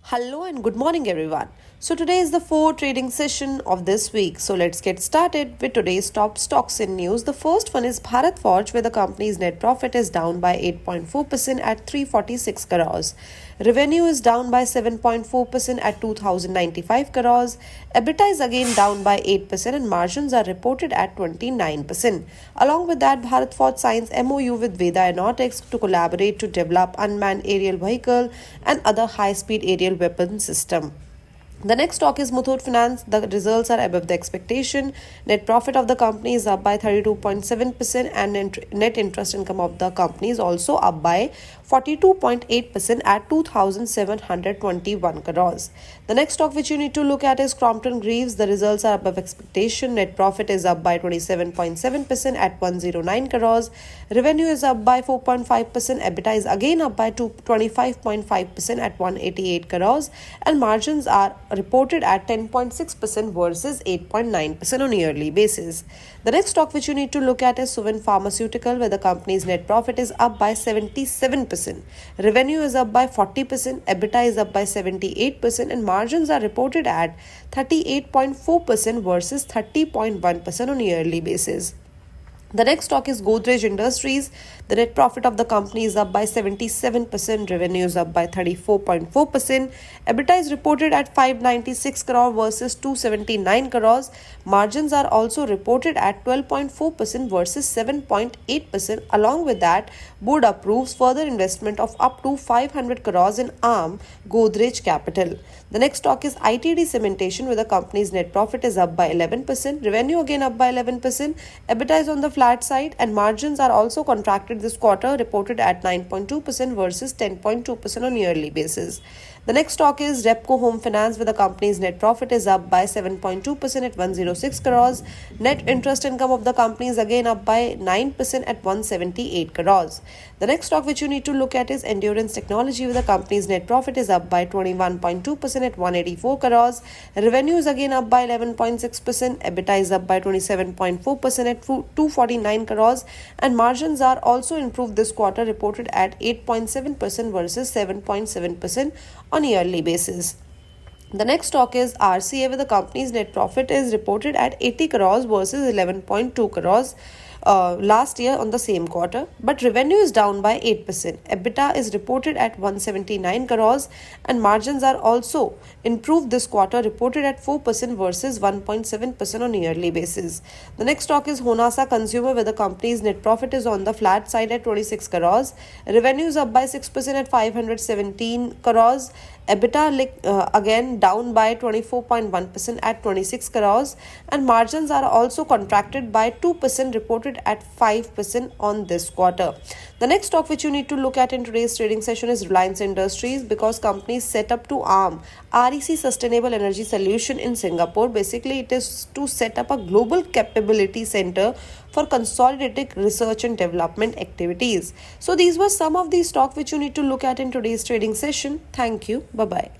Hello and good morning, everyone. So, today is the fourth trading session of this week. So, let's get started with today's top stocks in news. The first one is Bharat Forge, where the company's net profit is down by 8.4% at 346 crores. Revenue is down by 7.4% at 2095 crores. EBITDA is again down by 8% and margins are reported at 29%. Along with that, Bharat Forge signs MOU with VEDA Aeronautics to collaborate to develop unmanned aerial vehicle and other high-speed aerial weapon system. The next stock is Muthoot Finance. The results are above the expectation. Net profit of the company is up by 32.7% and net interest income of the company is also up by 42.8% at 2,721 crores. The next stock which you need to look at is Crompton Greaves. The results are above expectation. Net profit is up by 27.7% at 109 crores. Revenue is up by 4.5%. EBITDA is again up by 25.5% at 188 crores. And margins are reported at 10.6% versus 8.9% on a yearly basis. The next stock which you need to look at is Suvin Pharmaceutical, where the company's net profit is up by 77%. Revenue is up by 40%, EBITDA is up by 78%, and margins are reported at 38.4% versus 30.1% on a yearly basis. The next stock is Godrej Industries. The net profit of the company is up by 77%, revenue is up by 34.4%. EBITDA is reported at 596 crore versus 279 crores. Margins are also reported at 12.4% versus 7.8%. Along with that, board approves further investment of up to 500 crores in ARM Godrej Capital. The next stock is ITD Cementation, where the company's net profit is up by 11%, revenue again up by 11%, EBITDA is on the flat side, and margins are also contracted this quarter, reported at 9.2% versus 10.2% on yearly basis. The next stock is Repco Home Finance, where the company's net profit is up by 7.2% at 106 crores. Net interest income of the company is again up by 9% at 178 crores. The next stock which you need to look at is Endurance Technology, where the company's net profit is up by 21.2% at 184 crores. Revenue is again up by 11.6%. EBITDA is up by 27.4% at 249 crores. And margins are also improved this quarter, reported at 8.7% versus 7.7% on a yearly basis. The next stock is RCA, where the company's net profit is reported at 80 crores versus 11.2 crores last year on the same quarter, but revenue is down by 8%. EBITDA is reported at 179 crores and margins are also improved this quarter, reported at 4% versus 1.7% on a yearly basis. The next stock is Honasa Consumer, where the company's net profit is on the flat side at 26 crores. Revenue is up by 6% at 517 crores. EBITDA again down by 24.1% at 26 crores, and margins are also contracted by 2%, reported at 5% on this quarter. The next stock which you need to look at in today's trading session is Reliance Industries, because companies set up to arm REC Sustainable Energy Solution in Singapore. Basically, it is to set up a global capability center for consolidating research and development activities. So these were some of the stock which you need to look at in today's trading session. Thank you. Bye-bye.